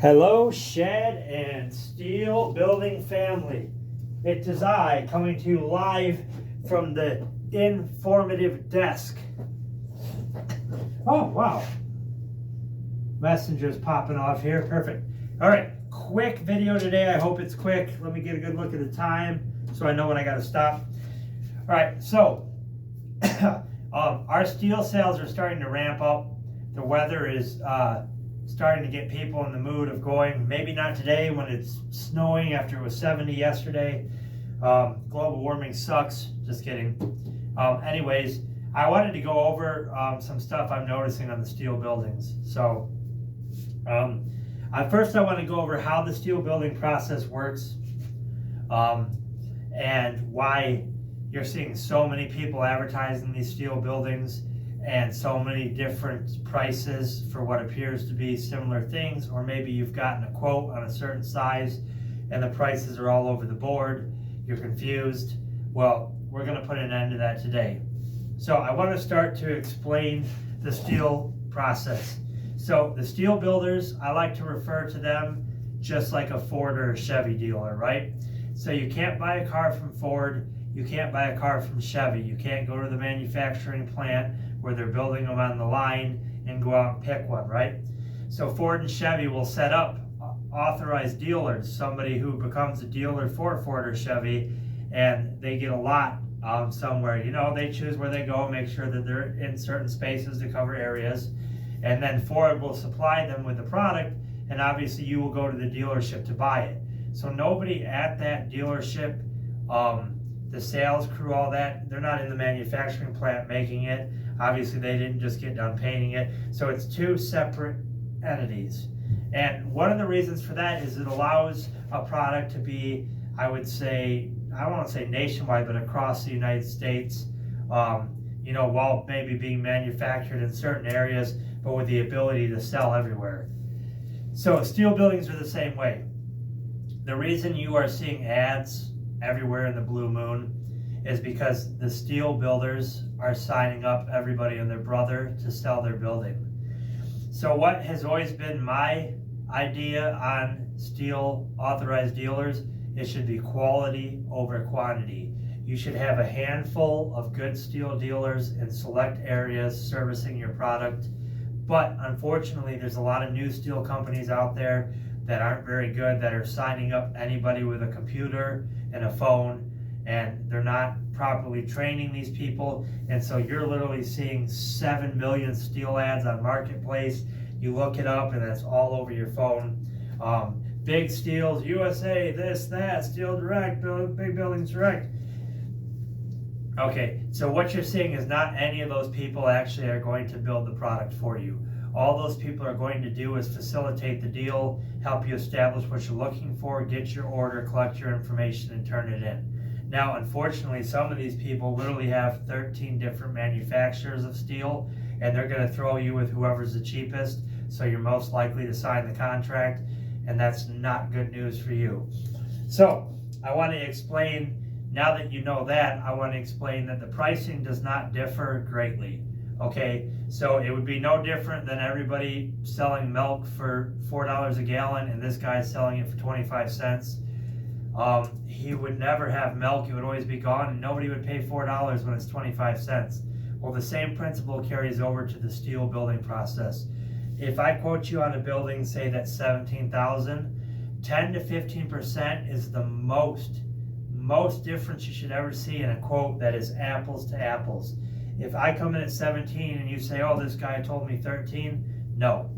Hello, shed and steel building family. It is I coming to you live from the informative desk. Oh, wow. Messenger's popping off here. Perfect. All right, quick video today. I hope it's quick. Let me get a good look at the time so I know when I got to stop. All right, so our steel sales are starting to ramp up. The weather is starting to get people in the mood of going. Maybe not today when it's snowing after it was 70 yesterday. Global warming sucks. Just kidding. Anyways, I wanted to go over some stuff I'm noticing on the steel buildings. So first I want to go over how the steel building process works and why you're seeing so many people advertising these steel buildings and so many different prices for what appears to be similar things, or maybe you've gotten a quote on a certain size and the prices are all over the board. You're confused. Well, we're going to put an end to that today. So I want to start to explain the steel process. So the steel builders, I like to refer to them just like a Ford or a Chevy dealer, right? So you can't buy a car from Ford, you can't buy a car from Chevy, you can't go to the manufacturing plant where they're building them on the line and go out and pick one, right? So Ford and Chevy will set up authorized dealers, somebody who becomes a dealer for Ford or Chevy, and they get a lot somewhere. You know, they choose where they go, make sure that they're in certain spaces to cover areas, and then Ford will supply them with the product, and obviously you will go to the dealership to buy it. So nobody at that dealership, the sales crew, all that, they're not in the manufacturing plant making it. Obviously, they didn't just get done painting it. So it's two separate entities. And one of the reasons for that is it allows a product to be, I would say, I don't want to say nationwide, but across the United States, you know, while maybe being manufactured in certain areas, but with the ability to sell everywhere. So steel buildings are the same way. The reason you are seeing ads everywhere in the blue moon is because the steel builders are signing up everybody and their brother to sell their building. So what has always been my idea on steel authorized dealers, it should be quality over quantity. You should have a handful of good steel dealers in select areas servicing your product. But unfortunately, there's a lot of new steel companies out there that aren't very good, that are signing up anybody with a computer and a phone, and they're not properly training these people. And so you're literally seeing 7 million steel ads on Marketplace. You look it up and that's all over your phone. Big Steels, USA, this, that, Steel Direct, Big Buildings Direct. Okay, so what you're seeing is not any of those people actually are going to build the product for you. All those people are going to do is facilitate the deal, help you establish what you're looking for, get your order, collect your information, and turn it in. Now, unfortunately, some of these people literally have 13 different manufacturers of steel, and they're going to throw you with whoever's the cheapest, so you're most likely to sign the contract, and that's not good news for you. So, I want to explain, now that you know that, I want to explain that the pricing does not differ greatly. Okay, so it would be no different than everybody selling milk for $4 a gallon and this guy's selling it for 25 cents. He would never have milk, it would always be gone, and nobody would pay $4 when it's 25 cents. Well, the same principle carries over to the steel building process. If I quote you on a building, say that's $17,000, 10 to 15% is the most difference you should ever see in a quote that is apples to apples. If I come in at 17 and you say, oh, this guy told me 13, no.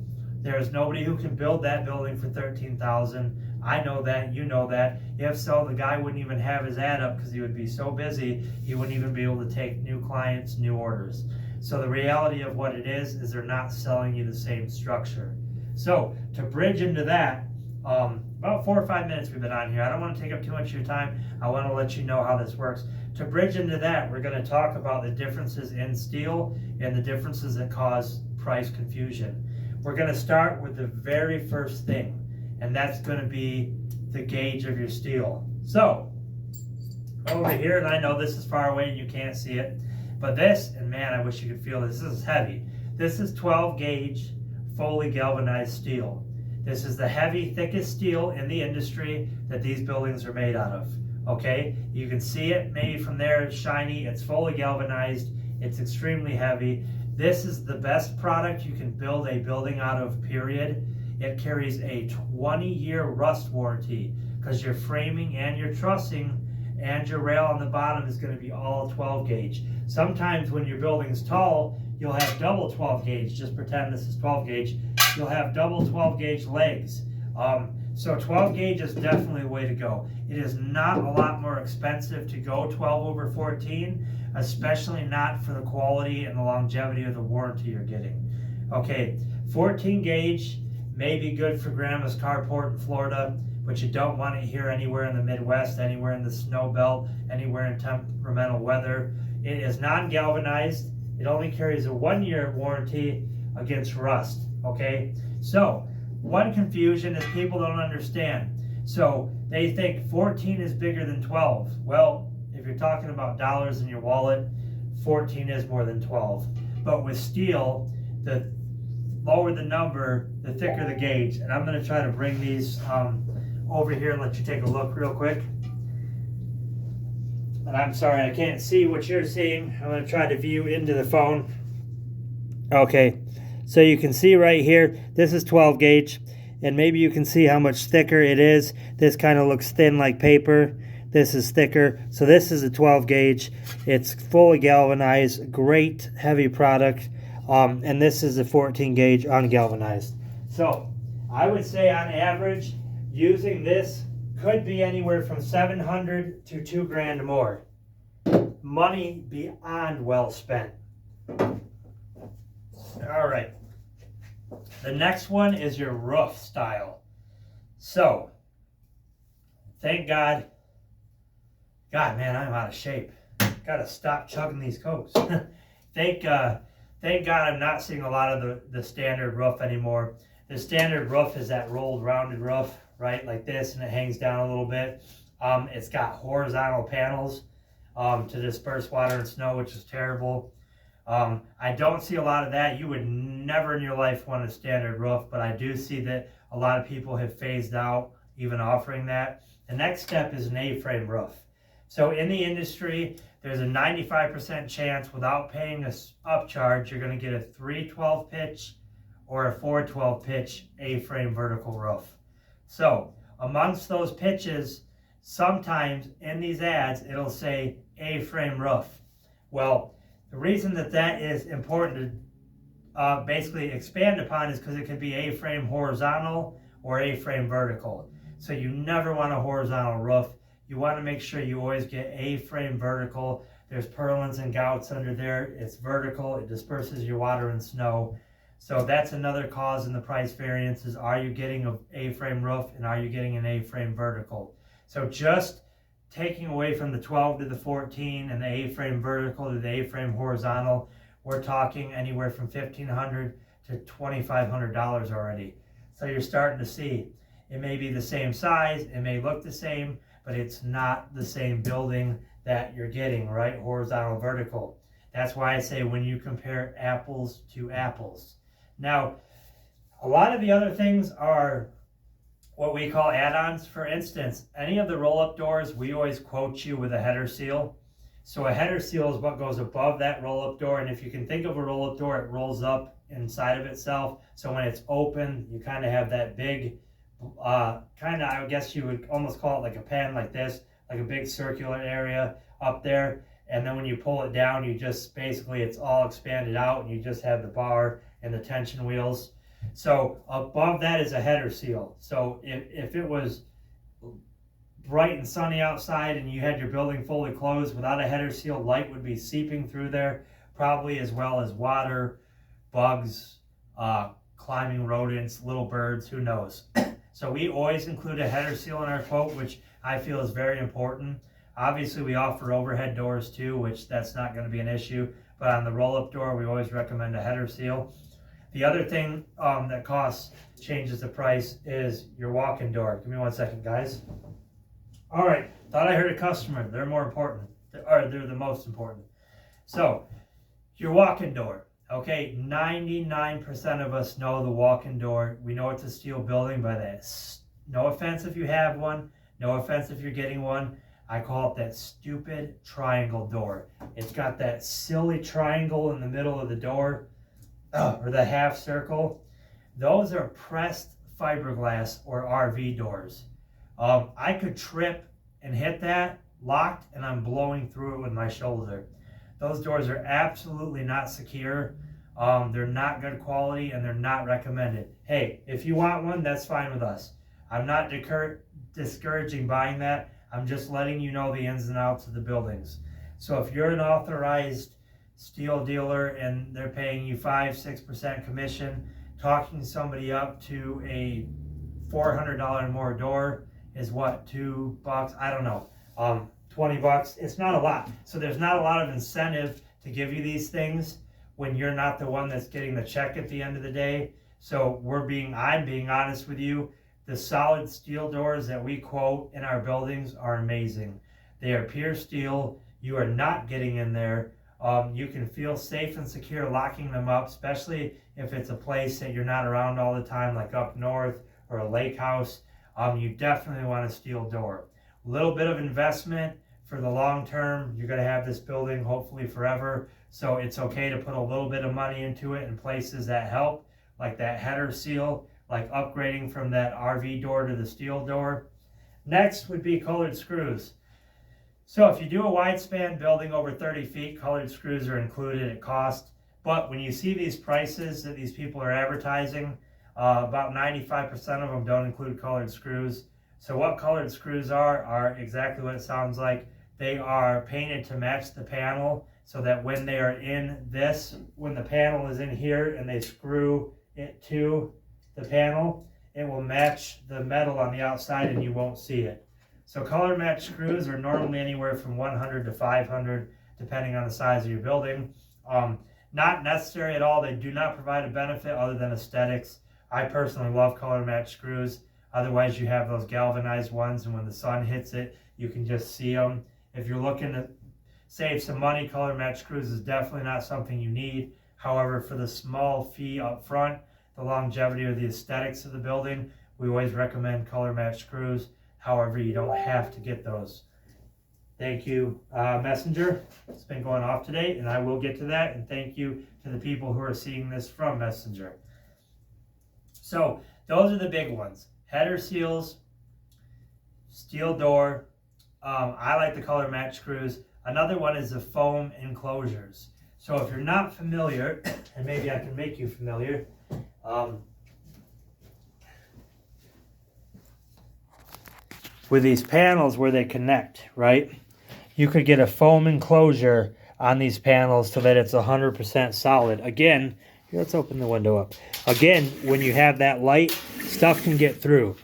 There is nobody who can build that building for 13,000. I know that, you know that. If so, the guy wouldn't even have his ad up because he would be so busy, he wouldn't even be able to take new clients, new orders. So the reality of what it is they're not selling you the same structure. So to bridge into that, about 4 or 5 minutes we've been on here. I don't want to take up too much of your time. I want to let you know how this works. To bridge into that, we're going to talk about the differences in steel and the differences that cause price confusion. We're going to start with the very first thing, and that's going to be the gauge of your steel. So, over here, and I know this is far away and you can't see it, but this, and man, I wish you could feel this. This is heavy. This is 12 gauge fully galvanized steel. This is the heavy, thickest steel in the industry that these buildings are made out of. Okay, you can see it maybe from there, it's shiny, it's fully galvanized, it's extremely heavy. This is the best product you can build a building out of, period. It carries a 20-year rust warranty because your framing and your trussing and your rail on the bottom is going to be all 12 gauge. Sometimes when your building's tall, you'll have double 12 gauge. Just pretend this is 12 gauge. You'll have double 12 gauge legs. So 12 gauge is definitely a way to go. It is not a lot more expensive to go 12/14, especially not for the quality and the longevity of the warranty you're getting. Okay, 14 gauge may be good for grandma's carport in Florida, but you don't want it here anywhere in the Midwest, anywhere in the snow belt, anywhere in temperamental weather. It is non-galvanized. It only carries a 1-year warranty against rust, okay? So, one confusion is people don't understand. So, they think 14 is bigger than 12. Well, if you're talking about dollars in your wallet, 14 is more than 12. But with steel, the lower the number, the thicker the gauge. And I'm going to try to bring these over here and let you take a look real quick. And I'm sorry, I can't see what you're seeing. I'm going to try to view into the phone. Okay, so you can see right here, this is 12 gauge. And maybe you can see how much thicker it is. This kind of looks thin like paper. This is thicker. So this is a 12 gauge. It's fully galvanized, great heavy product. And this is a 14 gauge ungalvanized. So I would say on average, using this could be anywhere from $700 to $2 grand more. Money beyond well spent. All right. The next one is your roof style. So, thank God. God, man, I'm out of shape. Gotta stop chugging these Cokes. Thank God I'm not seeing a lot of the standard roof anymore. The standard roof is that rolled rounded roof, right? Like this, and it hangs down a little bit. It's got horizontal panels to disperse water and snow, which is terrible. I don't see a lot of that. You would never in your life want a standard roof, but I do see that a lot of people have phased out even offering that. The next step is an A-frame roof. So in the industry, there's a 95% chance without paying an upcharge, you're going to get a 312 pitch or a 412 pitch A-frame vertical roof. So amongst those pitches, sometimes in these ads, it'll say A-frame roof. Well, the reason that is important to basically expand upon is because it could be A-frame horizontal or A-frame vertical. So you never want a horizontal roof. You want to make sure you always get A-frame vertical. There's purlins and gouts under there. It's vertical. It disperses your water and snow. So that's another cause in the price variance is, are you getting an A-frame roof and are you getting an A-frame vertical? So just taking away from the 12 to the 14 and the A-frame vertical to the A-frame horizontal, we're talking anywhere from $1,500 to $2,500 already. So you're starting to see it may be the same size, it may look the same, but it's not the same building that you're getting, right? Horizontal, vertical. That's why I say when you compare apples to apples. Now, a lot of the other things are what we call add-ons. For instance, any of the roll-up doors, we always quote you with a header seal. So a header seal is what goes above that roll-up door, and if you can think of a roll-up door, it rolls up inside of itself. So when it's open, you kind of have that big, I guess you would almost call it like a pen like this, like a big circular area up there. And then when you pull it down, you just basically, it's all expanded out and you just have the bar and the tension wheels. So above that is a header seal. So if it was bright and sunny outside and you had your building fully closed without a header seal, light would be seeping through there, probably, as well as water, bugs, climbing rodents, little birds, who knows. So we always include a header seal in our quote, which I feel is very important. Obviously, we offer overhead doors too, which that's not going to be an issue. But on the roll-up door, we always recommend a header seal. The other thing that changes the price is your walk-in door. Give me 1 second, guys. All right, thought I heard a customer. They're more important, or they're the most important. So your walk-in door. Okay, 99% of us know the walk-in door. We know it's a steel building by that. No offense if you have one. No offense if you're getting one. I call it that stupid triangle door. It's got that silly triangle in the middle of the door, or the half circle. Those are pressed fiberglass or RV doors. I could trip and hit that locked, and I'm blowing through it with my shoulder. Those doors are absolutely not secure. They're not good quality, and they're not recommended. Hey, if you want one, that's fine with us. I'm not discouraging buying that. I'm just letting you know the ins and outs of the buildings. So if you're an authorized steel dealer and they're paying you 5-6% commission, talking somebody up to a $400 more door is what, $2? I don't know. $20. It's not a lot. So there's not a lot of incentive to give you these things when you're not the one that's getting the check at the end of the day. So I'm being honest with you. The solid steel doors that we quote in our buildings are amazing. They are pure steel. You are not getting in there. You can feel safe and secure locking them up, especially if it's a place that you're not around all the time, like up north or a lake house. You definitely want a steel door. A little bit of investment for the long term. You're going to have this building hopefully forever. So it's okay to put a little bit of money into it in places that help, like that header seal, like upgrading from that RV door to the steel door. Next would be colored screws. So if you do a wide span building over 30 feet, colored screws are included at cost. But when you see these prices that these people are advertising, about 95% of them don't include colored screws. So what colored screws are exactly what it sounds like. They are painted to match the panel so that when they are in this, when the panel is in here and they screw it to the panel, it will match the metal on the outside and you won't see it. So color match screws are normally anywhere from 100 to 500 depending on the size of your building. Not necessary at all. They do not provide a benefit other than aesthetics. I personally love color match screws. Otherwise you have those galvanized ones and when the sun hits it you can just see them. If you're looking to save some money, color match screws is definitely not something you need. However, for the small fee up front, the longevity or the aesthetics of the building, we always recommend color match screws. However, you don't have to get those. Thank you, Messenger. It's been going off today, and I will get to that. And thank you to the people who are seeing this from Messenger. So those are the big ones. Header seals, steel door. I like the color match screws. Another one is the foam enclosures. So if you're not familiar, and maybe I can make you familiar, with these panels where they connect, right? You could get a foam enclosure on these panels so that it's 100% solid. Again, here, let's open the window up. Again, when you have that light, stuff can get through.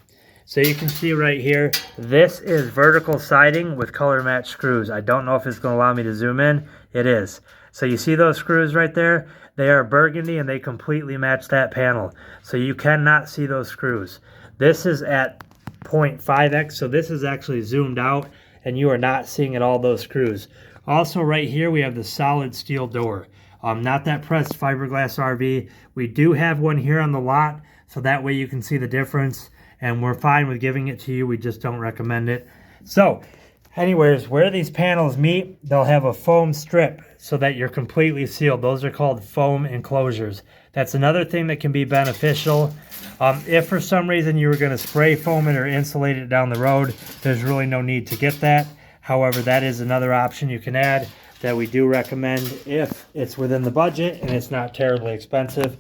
So you can see right here, this is vertical siding with color match screws. I don't know if it's going to allow me to zoom in. It is. So you see those screws right there? They are burgundy and they completely match that panel. So you cannot see those screws. This is at 0.5x, so this is actually zoomed out and you are not seeing at all those screws. Also right here we have the solid steel door. Not that pressed fiberglass RV. We do have one here on the lot, so that way you can see the difference. And we're fine with giving it to you. We just don't recommend it. So anyways, where these panels meet, they'll have a foam strip so that you're completely sealed. Those are called foam enclosures. That's another thing that can be beneficial. If for some reason you were going to spray foam it or insulate it down the road, there's really no need to get that. However, that is another option you can add that we do recommend if it's within the budget and it's not terribly expensive.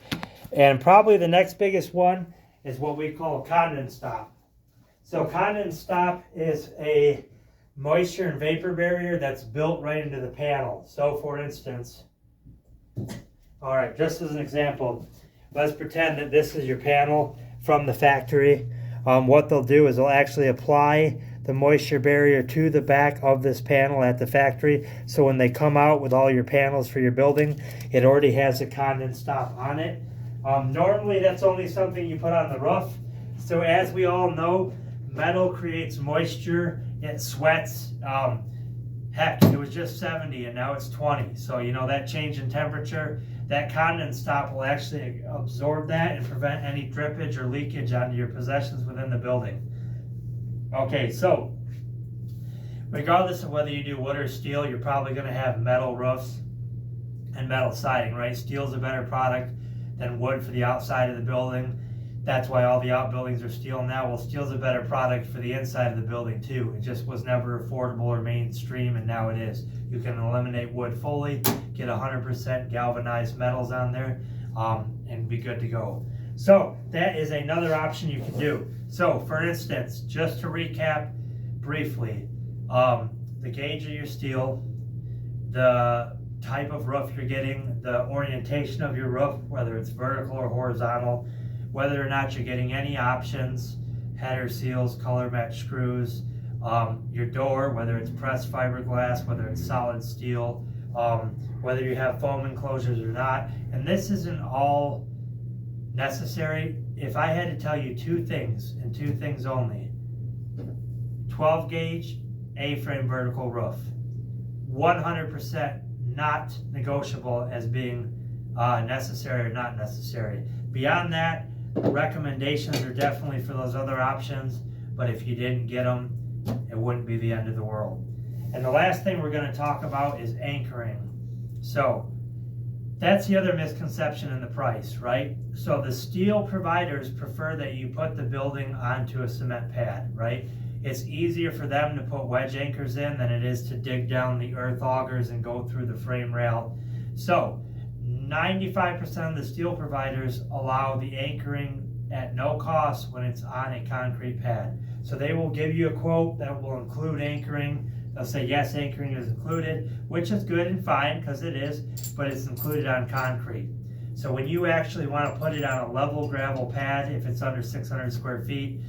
And probably the next biggest one is what we call condensate stop. So condensate stop is a moisture and vapor barrier that's built right into the panel. So for instance, all right, just as an example, let's pretend that this is your panel from the factory. What they'll do is they'll actually apply the moisture barrier to the back of this panel at the factory. So when they come out with all your panels for your building, it already has a condensate stop on it. Normally that's only something you put on the roof. So as we all know, metal creates moisture, it sweats. Heck, it was just 70 and now it's 20. So, you know, that change in temperature, that condensate stop will actually absorb that and prevent any drippage or leakage onto your possessions within the building. Okay, so regardless of whether you do wood or steel, you're probably going to have metal roofs and metal siding, right? Steel's a better product than wood for the outside of the building. That's why all the outbuildings are steel now. Well, steel's a better product for the inside of the building too. It just was never affordable or mainstream, and now it is. You can eliminate wood fully, get 100% galvanized metals on there, and be good to go. So that is another option you can do. So for instance, just to recap briefly, the gauge of your steel, the type of roof you're getting, the orientation of your roof, whether it's vertical or horizontal, whether or not you're getting any options, header seals, color match screws, your door, whether it's pressed fiberglass, whether it's solid steel, whether you have foam enclosures or not. And this isn't all necessary. If I had to tell you two things, and two things only: 12 gauge A-frame vertical roof, 100% not negotiable as being necessary or not necessary. Beyond that, recommendations are definitely for those other options, but if you didn't get them, it wouldn't be the end of the world. And the last thing we're going to talk about is anchoring. So that's the other misconception in the price, right? So the steel providers prefer that you put the building onto a cement pad, right? It's easier for them to put wedge anchors in than it is to dig down the earth augers and go through the frame rail. So 95% of the steel providers allow the anchoring at no cost when it's on a concrete pad. So they will give you a quote that will include anchoring. They'll say, yes, anchoring is included, which is good and fine because it is, but it's included on concrete. So when you actually want to put it on a level gravel pad, if it's under 600 square feet,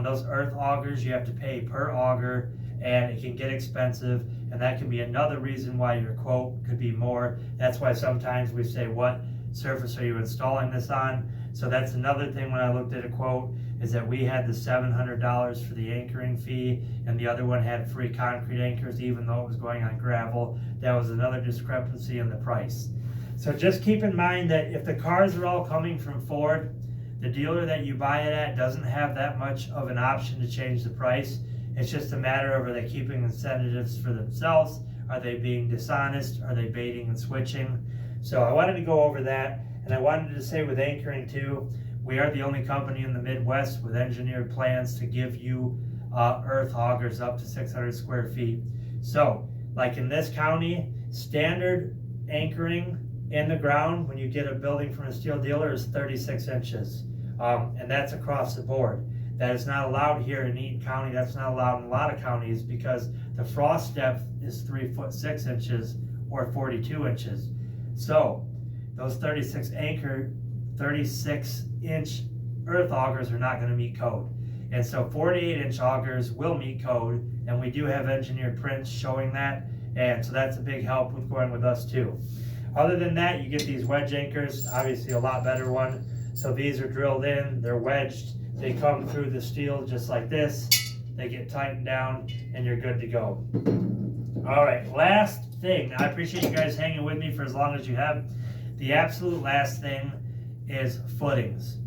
those earth augers, you have to pay per auger, and it can get expensive, and that can be another reason why your quote could be more. That's why sometimes we say, what surface are you installing this on? So that's another thing when I looked at a quote, is that we had the $700 for the anchoring fee, and the other one had free concrete anchors even though it was going on gravel. That was another discrepancy in the price. So just keep in mind that if the cars are all coming from Ford, the dealer that you buy it at doesn't have that much of an option to change the price. It's just a matter of, are they keeping incentives for themselves? Are they being dishonest? Are they baiting and switching? So I wanted to go over that, and I wanted to say with anchoring too, we are the only company in the Midwest with engineered plans to give you earth augers up to 600 square feet. So like in this county, standard anchoring in the ground when you get a building from a steel dealer is 36 inches. And that's across the board. That is not allowed here in Eaton County. That's not allowed in a lot of counties because the frost depth is 3 foot 6 inches or 42 inches. So those 36 inch earth augers are not going to meet code. And so 48 inch augers will meet code, and we do have engineered prints showing that. And so that's a big help with going with us too. Other than that, you get these wedge anchors, obviously a lot better one. So these are drilled in, they're wedged, they come through the steel just like this, they get tightened down, and you're good to go. All right, last thing. I appreciate you guys hanging with me for as long as you have. The absolute last thing is footings.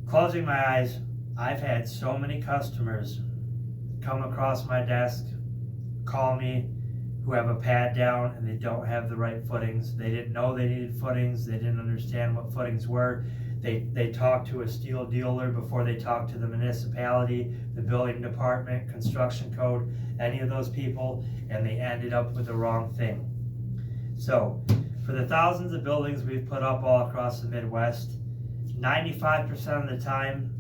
Closing my eyes, I've had so many customers come across my desk, call me, who have a pad down and they don't have the right footings. They didn't know they needed footings. They didn't understand what footings were. They talked to a steel dealer before they talked to the municipality, the building department, construction code, any of those people, and they ended up with the wrong thing. So for the thousands of buildings we've put up all across the Midwest, 95% of the time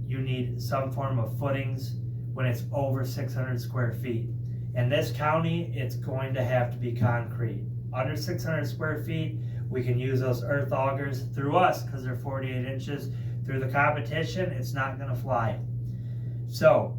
you need some form of footings when it's over 600 square feet. In this county, it's going to have to be concrete. Under 600 square feet, we can use those earth augers through us because they're 48 inches. Through the competition, it's not going to fly. So,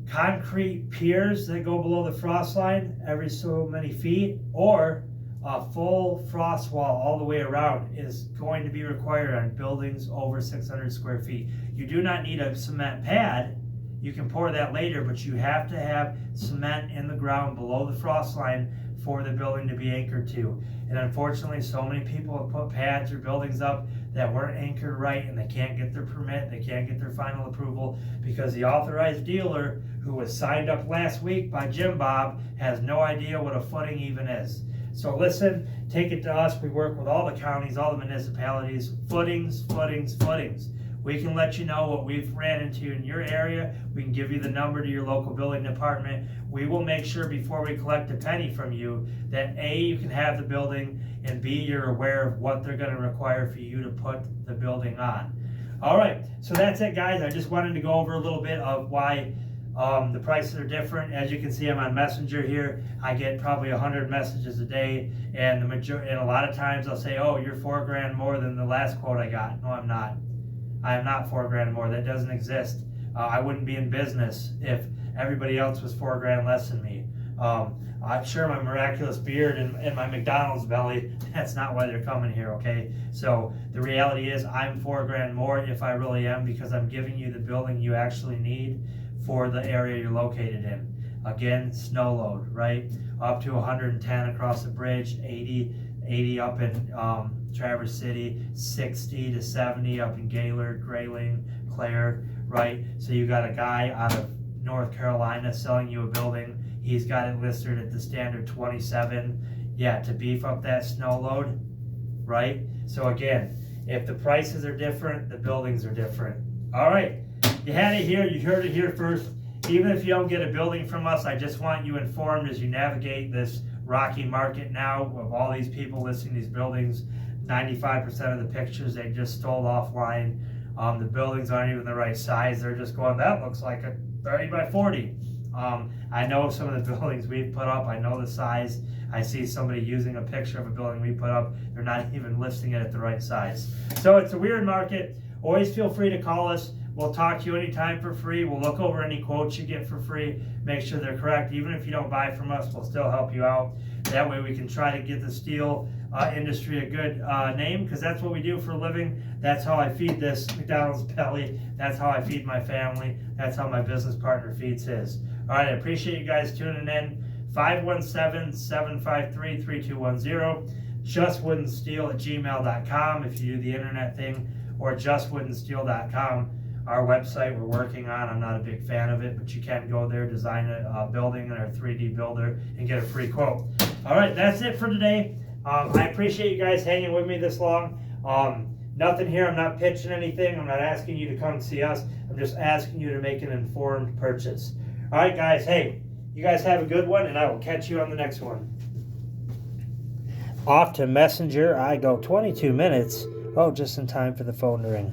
concrete piers that go below the frost line every so many feet, or a full frost wall all the way around is going to be required on buildings over 600 square feet. You do not need a cement pad you can pour that later, but you have to have cement in the ground below the frost line for the building to be anchored to. And unfortunately, so many people have put pads or buildings up that weren't anchored right, and they can't get their permit, they can't get their final approval because the authorized dealer who was signed up last week by Jim Bob has no idea what a footing even is. So listen, take it to us. We work with all the counties, all the municipalities. Footings, footings, footings. We can let you know what we've ran into in your area. We can give you the number to your local building department. We will make sure before we collect a penny from you that A, you can have the building, and B, you're aware of what they're going to require for you to put the building on. All right, so that's it, guys. I just wanted to go over a little bit of why the prices are different. As you can see, I'm on Messenger here. I get probably 100 messages a day, and a lot of times I'll say, "Oh, you're $4,000 more than the last quote I got." No, I'm not. I am not $4,000 more. That doesn't exist. I wouldn't be in business if everybody else was $4,000 less than me. I'm sure my miraculous beard and my McDonald's belly, that's not why they're coming here, okay? So the reality is I'm $4,000 more if I really am, because I'm giving you the building you actually need for the area you're located in. Again, snow load, right? Up to 110 across the bridge, 80 up in Traverse City, 60 to 70 up in Gaylord, Grayling, Clare, right? So you got a guy out of North Carolina selling you a building. He's got it listed at the standard 27. Yeah, to beef up that snow load, right? So again, if the prices are different, the buildings are different. All right, you had it here. You heard it here first. Even if you don't get a building from us, I just want you informed as you navigate this rocky market now of all these people listing these buildings. 95% of the pictures they just stole offline. The buildings aren't even the right size. They're just going, that looks like a 30 by 40. I know some of the buildings we've put up. I know the size. I see somebody using a picture of a building we put up. They're not even listing it at the right size. So it's a weird market. Always feel free to call us. We'll talk to you anytime for free. We'll look over any quotes you get for free, make sure they're correct. Even if you don't buy from us, we'll still help you out. That way we can try to get the steel industry a good name, because that's what we do for a living. That's how I feed this McDonald's belly. That's how I feed my family. That's how my business partner feeds his. All right, I appreciate you guys tuning in. 517-753-3210. justwoodensteel@gmail.com if you do the internet thing, or justwoodensteel.com. Our website we're working on. I'm not a big fan of it, but you can go there, design a building in our 3D builder, and get a free quote. All right, that's it for today. I appreciate you guys hanging with me this long. Nothing here. I'm not pitching anything. I'm not asking you to come see us. I'm just asking you to make an informed purchase. All right, guys. Hey, you guys have a good one, and I will catch you on the next one. Off to Messenger. I go 22 minutes. Oh, just in time for the phone to ring.